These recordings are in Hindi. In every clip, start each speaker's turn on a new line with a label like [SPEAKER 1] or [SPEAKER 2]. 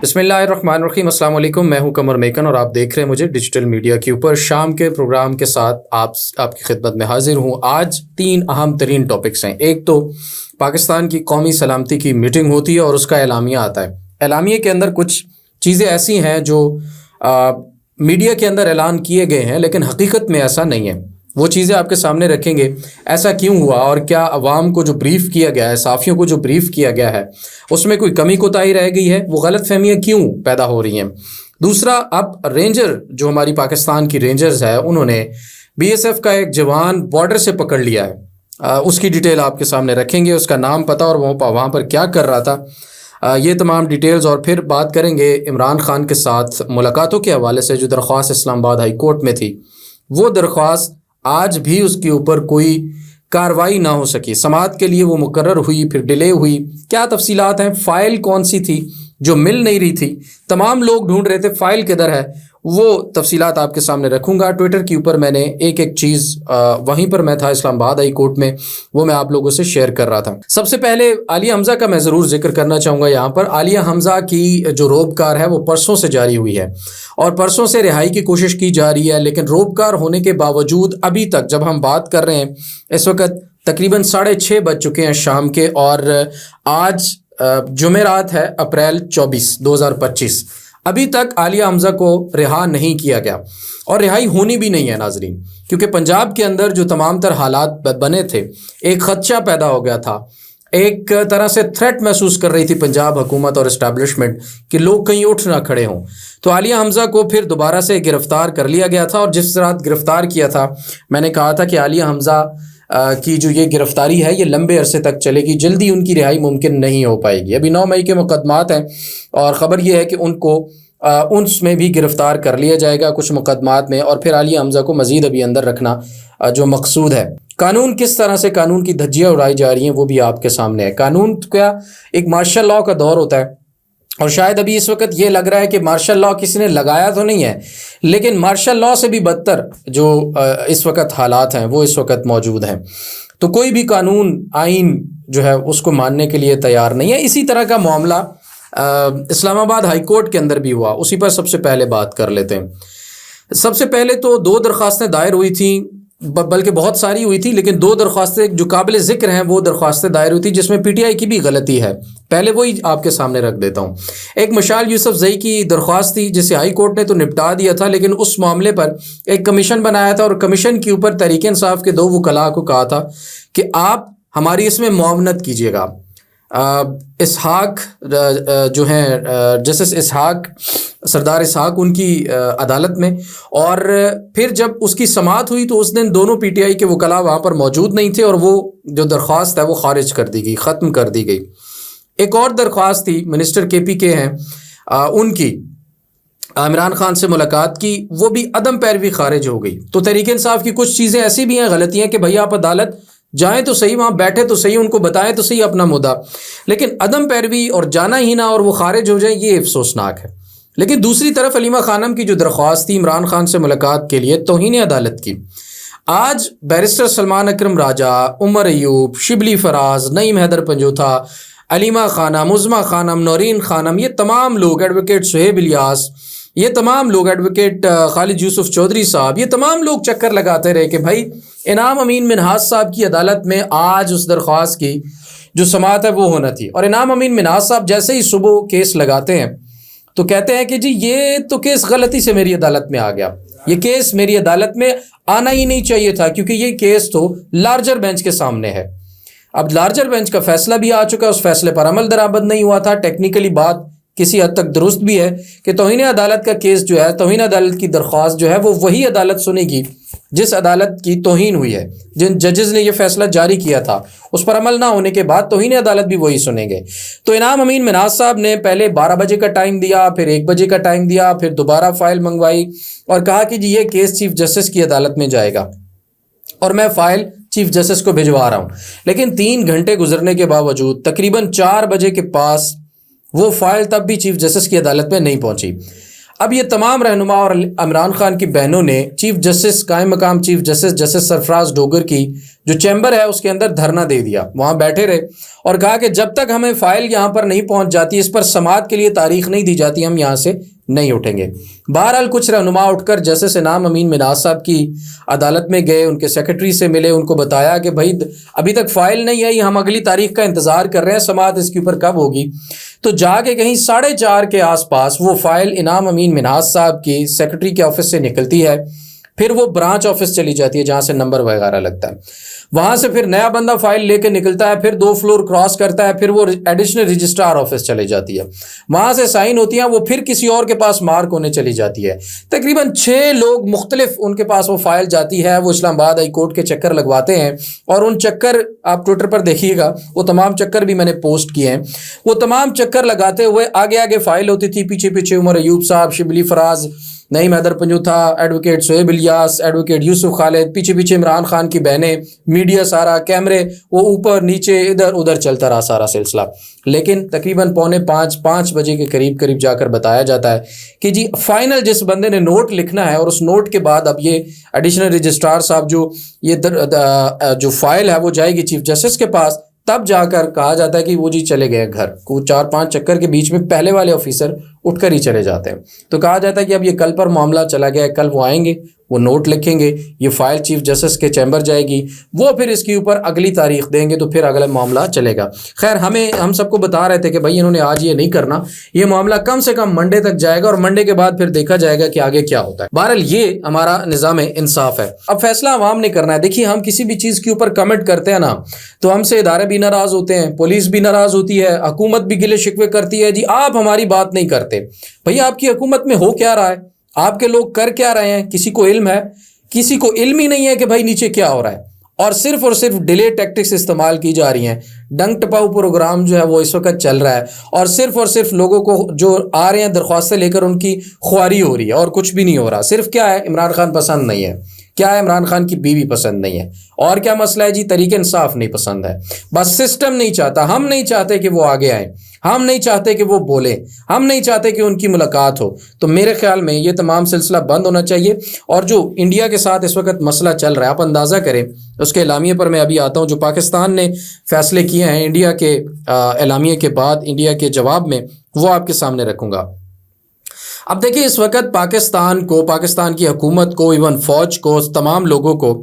[SPEAKER 1] बिस्मिल्लाहिर्रहमानिर्रहीम, अस्सलाम वालेकुम। मैं हूं कमर मेकन और आप देख रहे हैं मुझे डिजिटल मीडिया के ऊपर। शाम के प्रोग्राम के साथ आपकी खिदमत में हाजिर हूं। आज 3 अहम तरीन टॉपिक्स हैं। एक तो पाकिस्तान की कौमी सलामती की मीटिंग होती है और उसका एलामिया आता है। एलामिया के अंदर कुछ चीज़ें ऐसी हैं जो मीडिया के अंदर ऐलान किए गए हैं लेकिन हकीकत में ऐसा नहीं है। वो चीज़ें आपके सामने रखेंगे, ऐसा क्यों हुआ और क्या अवाम को जो ब्रीफ़ किया गया है, साफ़ियों को जो ब्रीफ़ किया गया है, उसमें कोई कमी कोताही रह गई है, वो गलत फहमियाँ क्यों पैदा हो रही हैं। दूसरा, अब रेंजर जो हमारी पाकिस्तान की रेंजर्स है, उन्होंने BSF का एक जवान बॉर्डर से पकड़ लिया है। उसकी डिटेल आपके सामने रखेंगे, उसका नाम पता और वहाँ पर क्या कर रहा था, ये तमाम डिटेल्स। और फिर बात करेंगे इमरान खान के साथ मुलाकातों के हवाले से जो दरख्वास्त इस्लामाबाद हाई कोर्ट में थी, वो दरख्वास्त आज भी उसके ऊपर कोई कार्रवाई ना हो सकी। समाअत के लिए वो मुकर्रर हुई, फिर डिले हुई। क्या तफसीलात हैं, फ़ाइल कौन सी थी जो मिल नहीं रही थी, तमाम लोग ढूंढ रहे थे फ़ाइल किधर है, वो तफसीलात आपके सामने रखूँगा। ट्विटर के ऊपर मैंने एक एक चीज़, वहीं पर मैं था इस्लामाबाद हाई कोर्ट में, वो मैं आप लोगों से शेयर कर रहा था। सबसे पहले आलिया हमज़ा का मैं ज़रूर जिक्र करना चाहूँगा यहाँ पर। आलिया हमज़ा की जो रोबकार है वो परसों से जारी हुई है और परसों से रिहाई की कोशिश की जा रही है, लेकिन रोबकार होने के बावजूद अभी तक जब हम बात कर रहे हैं, इस वक्त तकरीबन 6:30 बज चुके हैं शाम के, और आज जुमेरात है, अप्रैल 24, 2025। अभी तक आलिया हमज़ा को रिहा नहीं किया गया और रिहाई होनी भी नहीं है नाजरीन, क्योंकि पंजाब के अंदर जो तमाम तर हालात बने थे, एक खदशा पैदा हो गया था, एक तरह से थ्रेट महसूस कर रही थी पंजाब हुकूमत और इस्टेब्लिशमेंट कि लोग कहीं उठ ना खड़े हों। तो आलिया हमज़ा को फिर दोबारा से गिरफ़्तार कर लिया गया था और जिस रात गिरफ़्तार किया था, मैंने कहा था कि आलिया हमज़ा की जो ये गिरफ़्तारी है ये लंबे अरसे तक चलेगी, जल्दी उनकी रिहाई मुमकिन नहीं हो पाएगी। अभी 9 मई के मुकदमात हैं और ख़बर ये है कि उनको उसमें भी गिरफ़्तार कर लिया जाएगा कुछ मुकदमात में, और फिर आलिया हमज़ा को मज़ीद अभी अंदर रखना जो मकसूद है। कानून किस तरह से कानून की धज्जियाँ उड़ाई जा रही हैं वो भी आपके सामने है। कानून क्या एक मार्शल लॉ का दौर होता है और शायद अभी इस वक्त ये लग रहा है कि मार्शल लॉ किसी ने लगाया तो नहीं है, लेकिन मार्शल लॉ से भी बदतर जो इस वक्त हालात हैं वो इस वक्त मौजूद हैं। तो कोई भी कानून आइन जो है उसको मानने के लिए तैयार नहीं है। इसी तरह का मामला इस्लामाबाद हाई कोर्ट के अंदर भी हुआ, उसी पर सबसे पहले बात कर लेते हैं। सबसे पहले तो 2 दरख्वास्तें दायर हुई थी, बल्कि बहुत सारी हुई थी, लेकिन 2 दरख्वास्तें जो काबिल ज़िक्र हैं वो दरख्वास्तें दायर हुई थी जिसमें PTI की भी गलती है। पहले वही आपके सामने रख देता हूँ। एक मशाल यूसुफजई की दरख्वास्त थी जिसे हाई कोर्ट ने तो निपटा दिया था, लेकिन उस मामले पर एक कमीशन बनाया था और कमीशन के ऊपर तहरीक इंसाफ के 2 वकला को कहा था कि आप हमारी इसमें मुआवनत कीजिएगा। इसहाक जो हैं जस्टिस इसहाक, सरदार इसहाक, उनकी अदालत में, और फिर जब उसकी समाअत हुई तो उस दिन दोनों PTI के वकला वहाँ पर मौजूद नहीं थे और वो जो दरख्वास्त है वो खारिज कर दी गई, ख़त्म कर दी गई। एक और दरख्वास्त थी मिनिस्टर KPK हैं उनकी, इमरान खान से मुलाकात की, वो भी अदम पैरवी खारिज हो गई। तो तहरीक इंसाफ की कुछ चीज़ें ऐसी भी हैं, गलतियाँ, कि भैया आप अदालत जाएं तो सही, वहाँ बैठे तो सही, उनको बताएं तो सही अपना मुद्दा, लेकिन अदम पैरवी और जाना ही ना और वो खारिज हो जाए, ये अफसोसनाक है। लेकिन दूसरी तरफ अलीमा खानम की जो दरख्वास्त थी इमरान खान से मुलाकात के लिए, तौहीन अदालत की, आज बैरिस्टर सलमान अकरम राजा, उमर अयूब, शिबली फराज, नईम हैदर पंजोथा, अलीमा खानम, उज़मा खानम, नौरीन खानम, ये तमाम लोग, एडवोकेट सुहेब इलियास, ये तमाम लोग, एडवोकेट खालिद यूसुफ चौधरी साहब, ये तमाम लोग चक्कर लगाते रहे कि भाई इनाम अमीन मिन्हाज साहब की अदालत में आज उस दरख्वास्त की जो समाअत है वो होना थी। और इनाम अमीन मिन्हाज साहब जैसे ही सुबह केस लगाते हैं तो कहते हैं कि जी ये तो केस गलती से मेरी अदालत में आ गया, ये केस मेरी अदालत में आना ही नहीं चाहिए था, क्योंकि ये केस तो लार्जर बेंच के सामने है। अब लार्जर बेंच का फैसला भी आ चुका है, उस फैसले पर अमल दरामद नहीं हुआ था। टेक्निकली बात किसी हद तक दुरुस्त भी है कि तौहीन अदालत का केस जो है, तौहीन अदालत की दरख्वास्त जो है वो वही अदालत सुनेगी जिस अदालत की तौहीन हुई है, जिन जजेस ने ये फैसला जारी किया था, उस पर अमल ना होने के बाद तौहीन अदालत भी वही सुनेंगे। तो इनाम अमीन मिन्हाज साहब ने पहले 12 बजे का टाइम दिया, फिर 1 बजे का टाइम दिया, फिर दोबारा फाइल मंगवाई और कहा कि जी ये केस चीफ जस्टिस की अदालत में जाएगा और मैं फ़ाइल चीफ जस्टिस को भिजवा रहा हूँ। लेकिन 3 घंटे गुजरने के बावजूद तकरीबन 4 बजे के पास वो फ़ाइल तब भी चीफ जस्टिस की अदालत में नहीं पहुँची। अब ये तमाम रहनुमा और इमरान खान की बहनों ने चीफ जस्टिस, कायम मकाम chief justice justice Sarfaraz Dogar की जो चैम्बर है उसके अंदर धरना दे दिया, वहाँ बैठे रहे और कहा कि जब तक हमें फ़ाइल यहाँ पर नहीं पहुँच जाती, इस पर समाअत के लिए तारीख नहीं दी जाती, हम यहाँ से नहीं उठेंगे। बहरहाल कुछ रहनुमा उठकर जस्टिस इनाम अमीन मिन्हाज साहब की अदालत में गए, उनके सेक्रेटरी से मिले, उनको बताया कि भाई अभी तक फ़ाइल नहीं आई, हम अगली तारीख का इंतज़ार कर रहे हैं, समाअत इसके ऊपर कब होगी। तो जाके कहीं 4:30 के आसपास वो फ़ाइल इनाम अमीन मिन्हाज साहब की सेक्रेटरी के ऑफिस से निकलती है, फिर वो ब्रांच ऑफिस चली जाती है जहाँ से नंबर वगैरह लगता है, वहाँ से फिर नया बंदा फाइल लेके निकलता है, फिर 2 फ्लोर क्रॉस करता है, फिर वो एडिशनल रजिस्ट्रार ऑफिस चली जाती है, वहाँ से साइन होती हैं, वो फिर किसी और के पास मार्क होने चली जाती है। तकरीबन 6 लोग मुख्तलिफ उनके पास वो फाइल जाती है, वो इस्लामाबाद हाई कोर्ट के चक्कर लगवाते हैं और उन चक्कर आप ट्विटर पर देखिएगा, वो तमाम चक्कर भी मैंने पोस्ट किए हैं। वो तमाम चक्कर लगाते हुए आगे आगे फाइल होती थी, पीछे पीछे उमर अयूब साहब, शिबली फराज, नईम हैदर पंजूथा, एडवोकेट सोहेब इलियास, एडवोकेट यूसुफ खालिद, पीछे पीछे इमरान खान की बहनें, मीडिया सारा, कैमरे वो ऊपर नीचे इधर उधर चलता रहा सारा सिलसिला। लेकिन तकरीबन 4:45-5 बजे के करीब करीब जाकर बताया जाता है कि जी फाइनल जिस बंदे ने नोट लिखना है और उस नोट के बाद अब ये एडिशनल रजिस्ट्रार साहब जो फाइल है वो जाएगी चीफ जस्टिस के पास, तब जाकर कहा जाता है कि वो जी चले गए घर। को 4-5 चक्कर के बीच में पहले वाले ऑफिसर उठकर ही चले जाते हैं। तो कहा जाता है कि अब ये कल पर मामला चला गया है, कल वो आएंगे, वो नोट लिखेंगे, ये फाइल चीफ जस्टिस के चैम्बर जाएगी, वो फिर इसके ऊपर अगली तारीख देंगे, तो फिर अगला मामला चलेगा। खैर हम सबको बता रहे थे कि भाई इन्होंने आज ये नहीं करना, ये मामला कम से कम मंडे तक जाएगा और मंडे के बाद फिर देखा जाएगा कि आगे क्या होता है। बहरहाल ये हमारा निज़ाम इंसाफ है। अब फैसला आवाम ने करना है। देखिए, हम किसी भी चीज़ के ऊपर कमेंट करते हैं ना, तो हमसे इदारे भी नाराज़ होते हैं, पुलिस भी नाराज़ होती है, हुकूमत भी गिले शिकवे करती है, जी आप हमारी बात नहीं करते। भैया आपकी हुकूमत में हो क्या रहा है, आपके लोग कर क्या रहे हैं, किसी को इल्म है? किसी को इल्म ही नहीं है कि भाई नीचे क्या हो रहा है, और सिर्फ डिले टैक्टिक्स इस्तेमाल की जा रही हैं। डंक टपाऊ प्रोग्राम जो है वो इस वक्त चल रहा है और सिर्फ लोगों को जो आ रहे हैं दरख्वास्तें लेकर उनकी ख्वारी हो रही है और कुछ भी नहीं हो रहा। सिर्फ क्या है, इमरान खान पसंद नहीं है, क्या है, इमरान खान की बीवी पसंद नहीं है, और क्या मसला है जी, तरीके इंसाफ नहीं पसंद है, बस सिस्टम नहीं चाहता। हम नहीं चाहते कि वो आगे आए, हम नहीं चाहते कि वो बोले, हम नहीं चाहते कि उनकी मुलाकात हो। तो मेरे ख्याल में ये तमाम सिलसिला बंद होना चाहिए। और जो इंडिया के साथ इस वक्त मसला चल रहा है, आप अंदाज़ा करें, उसके एलामिये पर मैं अभी आता हूँ। जो पाकिस्तान ने फैसले किए हैं इंडिया के एलामिये के बाद, इंडिया के जवाब में, वो आपके सामने रखूँगा। अब देखिए, इस वक्त पाकिस्तान को, पाकिस्तान की हुकूमत को, इवन फ़ौज को, तमाम लोगों को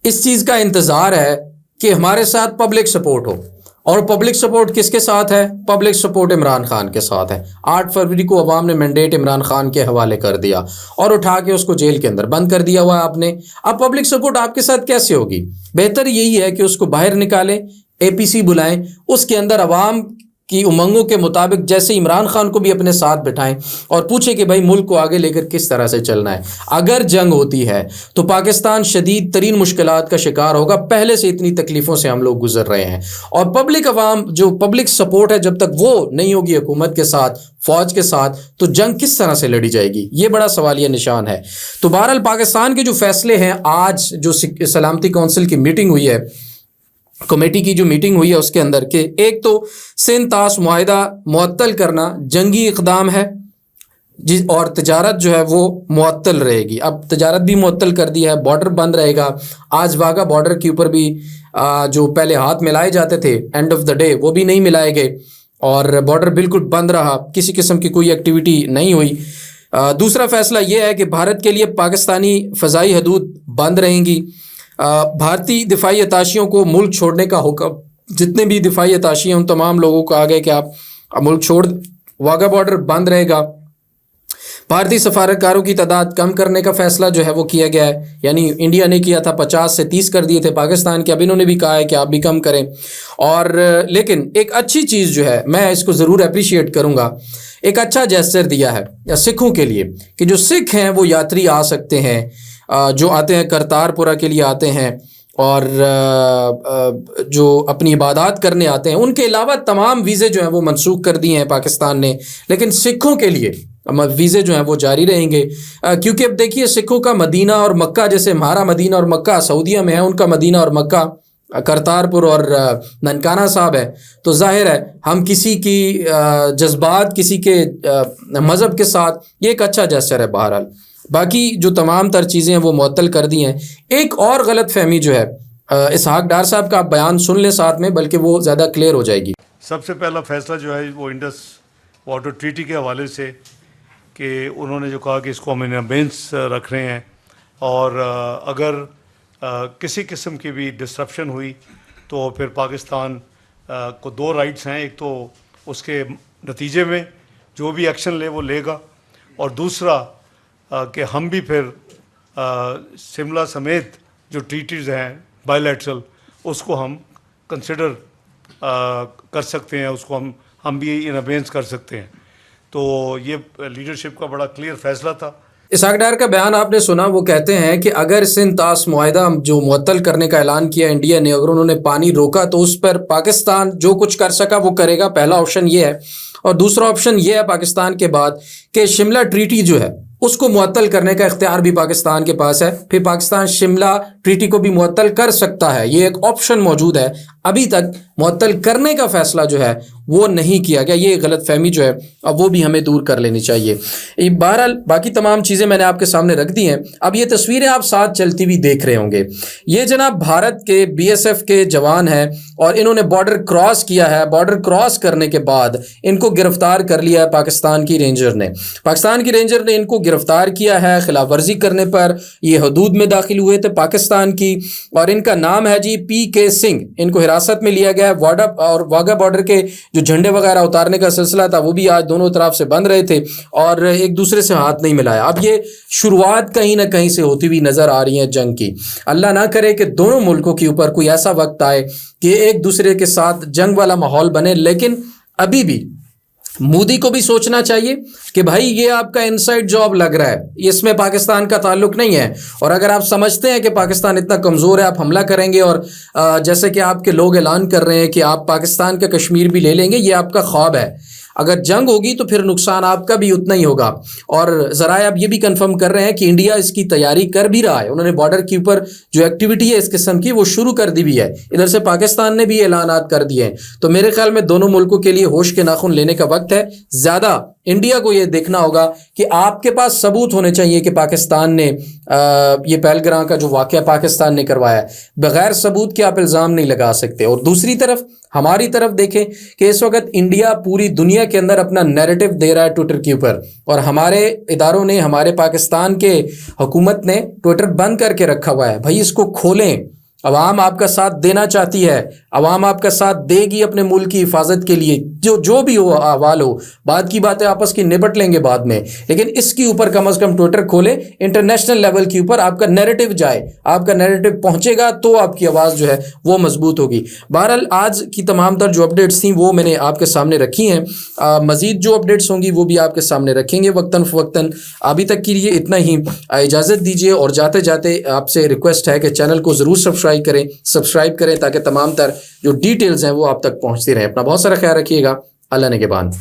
[SPEAKER 1] इस चीज़ का इंतज़ार है कि हमारे साथ पब्लिक सपोर्ट हो। और पब्लिक सपोर्ट किसके साथ है? पब्लिक सपोर्ट इमरान खान के साथ है। 8 फरवरी को अवाम ने मैंडेट इमरान खान के हवाले कर दिया और उठा के उसको जेल के अंदर बंद कर दिया हुआ है आपने। अब पब्लिक सपोर्ट आपके साथ कैसे होगी? बेहतर यही है कि उसको बाहर निकालें, APC बुलाएं, उसके अंदर अवाम की उमंगों के मुताबिक जैसे इमरान खान को भी अपने साथ बिठाएं और पूछे कि भाई मुल्क को आगे लेकर किस तरह से चलना है। अगर जंग होती है तो पाकिस्तान शदीद तरीन मुश्किलात का शिकार होगा। पहले से इतनी तकलीफ़ों से हम लोग गुजर रहे हैं और पब्लिक अवाम जो पब्लिक सपोर्ट है, जब तक वो नहीं होगी हुकूमत के साथ, फ़ौज के साथ, तो जंग किस तरह से लड़ी जाएगी? ये बड़ा सवालिया निशान है। तो बहरहाल पाकिस्तान के जो फैसले हैं, आज जो सलामती कौंसिल की मीटिंग हुई है, कमेटी की जो मीटिंग हुई है, उसके अंदर के एक तो सिंध ताश मुआहिदा मुअत्तल करना जंगी इक़दाम है जी, और तजारत जो है वो मुअत्तल रहेगी। अब तजारत भी मुअत्तल कर दी है, बॉर्डर बंद रहेगा। आज वाघा बॉर्डर के ऊपर भी जो पहले हाथ मिलाए जाते थे एंड ऑफ द डे, वो भी नहीं मिलाए गए और बॉर्डर बिल्कुल बंद रहा, किसी किस्म की कोई एक्टिविटी नहीं हुई। दूसरा फैसला ये है कि भारत के लिए पाकिस्तानी फ़ज़ाई हदूद बंद रहेंगी। भारतीय दिफाई अताशियों को मुल्क छोड़ने का हुक्म, जितने भी दिफाई अताशी हैं उन तमाम लोगों को आ गए कि आप मुल्क छोड़, वाघा बॉर्डर बंद रहेगा। भारतीय सफारतकारों की तादाद कम करने का फ़ैसला जो है वो किया गया है, यानी इंडिया ने किया था 50 से 30 कर दिए थे पाकिस्तान के, अब इन्होंने भी कहा है कि आप भी कम करें। और लेकिन एक अच्छी चीज़ जो है, मैं इसको ज़रूर अप्रिशिएट करूँगा, एक अच्छा जेस्चर दिया है या सिखों के लिए कि जो सिख हैं वो यात्री आ सकते हैं, जो आते हैं करतारपुरा के लिए आते हैं और जो अपनी इबादत करने आते हैं, उनके अलावा तमाम वीज़े जो हैं वो मनसूख कर दिए हैं पाकिस्तान ने। लेकिन सिखों के लिए वीज़े जो हैं वो जारी रहेंगे, क्योंकि अब देखिए सिखों का मदीना और मक्का, जैसे हमारा मदीना और मक्का सऊदीया में है, उनका मदीना और मक्का करतारपुर और ननकाना साहब है। तो जाहिर है हम किसी की जज्बात, किसी के मज़हब के साथ, ये एक अच्छा जेस्चर है। बहरहाल बाकी जो तमाम तर चीज़ें हैं वो मुअत्तल कर दी हैं। एक और गलत फहमी जो है इसहाक डार साहब का आप बयान सुन लें साथ में, बल्कि वो ज़्यादा क्लियर हो जाएगी।
[SPEAKER 2] सबसे पहला फैसला जो है वो इंडस वाटर ट्रीटी के हवाले से कि उन्होंने जो कहा कि इसको हम इन अबेंस रख रहे हैं, और अगर किसी किस्म की भी डिस्ट्रप्शन हुई तो फिर पाकिस्तान को दो राइट्स हैं, एक तो उसके नतीजे में जो भी एक्शन ले वो लेगा, और दूसरा कि हम भी फिर शिमला समेत जो ट्रीटीज़ हैं बायलैटरल उसको हम कंसिडर कर सकते हैं, उसको हम भी इन अबेंस कर सकते हैं। तो ये लीडरशिप का बड़ा क्लियर फैसला था।
[SPEAKER 1] इसहाक डार का बयान आपने सुना, वो कहते हैं कि अगर सिंध ताश मुआहदा जो मुअत्तल करने का ऐलान किया इंडिया ने, अगर उन्होंने पानी रोका तो उस पर पाकिस्तान जो कुछ कर सका वो करेगा। पहला ऑप्शन ये है, और दूसरा ऑप्शन ये है पाकिस्तान के बाद कि शिमला ट्रीटी जो है उसको मुअत्तल करने का इख्तियार भी पाकिस्तान के पास है, फिर पाकिस्तान शिमला ट्रीटी को भी मुअत्तल कर सकता है। ये एक ऑप्शन मौजूद है। अभी तक मुअत्तल करने का फैसला जो है वो नहीं किया गया। ये गलतफहमी जो है अब वो भी हमें दूर कर लेनी चाहिए। बहरहाल बाकी तमाम चीज़ें मैंने आपके सामने रख दी हैं। अब ये तस्वीरें आप साथ चलती हुई देख रहे होंगे। ये जनाब भारत के BSF के जवान हैं और इन्होंने बॉर्डर क्रॉस किया है। बॉर्डर क्रॉस करने के बाद इनको गिरफ्तार कर लिया है पाकिस्तान की रेंजर ने। पाकिस्तान की रेंजर ने इनको गिरफ्तार किया है खिलाफ वर्जी करने पर। ये हदूद में दाखिल हुए थे पाकिस्तान की, और इनका नाम है जी PK सिंह। इनको हिरासत में लिया गया है। वाघा बॉर्डर के जो झंडे वगैरह उतारने का सिलसिला था वो भी आज दोनों तरफ से बंद रहे थे और एक दूसरे से हाथ नहीं मिलाया। अब ये शुरुआत कहीं ना कहीं से होती हुई नजर आ रही है जंग की। अल्लाह ना करे कि दोनों मुल्कों के ऊपर कोई ऐसा वक्त आए कि एक दूसरे के साथ जंग वाला माहौल बने, लेकिन अभी भी मोदी को भी सोचना चाहिए कि भाई ये आपका इनसाइड जॉब लग रहा है, इसमें पाकिस्तान का ताल्लुक नहीं है। और अगर आप समझते हैं कि पाकिस्तान इतना कमज़ोर है, आप हमला करेंगे और जैसे कि आपके लोग ऐलान कर रहे हैं कि आप पाकिस्तान का कश्मीर भी ले लेंगे, ये आपका ख्वाब है। अगर जंग होगी तो फिर नुकसान आपका भी उतना ही होगा। और ज़राए अब ये भी कंफर्म कर रहे हैं कि इंडिया इसकी तैयारी कर भी रहा है। उन्होंने बॉर्डर के ऊपर जो एक्टिविटी है इस किस्म की वो शुरू कर दी भी है। इधर से पाकिस्तान ने भी ऐलानात कर दिए हैं। तो मेरे ख्याल में दोनों मुल्कों के लिए होश के नाखून लेने का वक्त है। ज़्यादा इंडिया को ये देखना होगा कि आपके पास सबूत होने चाहिए कि पाकिस्तान ने ये पहलगाम का जो वाक़या पाकिस्तान ने करवाया है, बगैर सबूत के आप इल्ज़ाम नहीं लगा सकते। और दूसरी तरफ हमारी तरफ देखें कि इस वक्त इंडिया पूरी दुनिया के अंदर अपना नैरेटिव दे रहा है ट्विटर के ऊपर, और हमारे इदारों ने, हमारे पाकिस्तान के हुकूमत ने ट्विटर बंद करके रखा हुआ है। भाई इसको खोलें। अवाम आपका साथ देना चाहती है, अवाम आपका साथ देगी अपने मुल्क की हिफाजत के लिए। जो भी हो अहवाल हो, बाद की बातें आपस की निपट लेंगे बाद में, लेकिन इसके ऊपर कम से कम ट्विटर खोले। इंटरनेशनल लेवल के ऊपर आपका नैरेटिव जाए, आपका नैरेटिव पहुंचेगा तो आपकी आवाज़ जो है वो मजबूत होगी। बहरहाल आज की तमाम तर जो अपडेट्स थी वो मैंने आपके सामने रखी हैं। मज़ीद जो अपडेट्स होंगी वो भी आपके सामने रखेंगे वक्तन फ़वक्तन। अभी तक के लिए इतना ही, इजाज़त दीजिए। और जाते जाते आपसे रिक्वेस्ट है कि चैनल को ज़रूर सब्सक्राइब करें ताकि तमाम तर जो डिटेल्स हैं वो आप तक पहुंचती रहें। अपना बहुत सारा ख्याल रखिएगा। अल्लाह ने के बाद।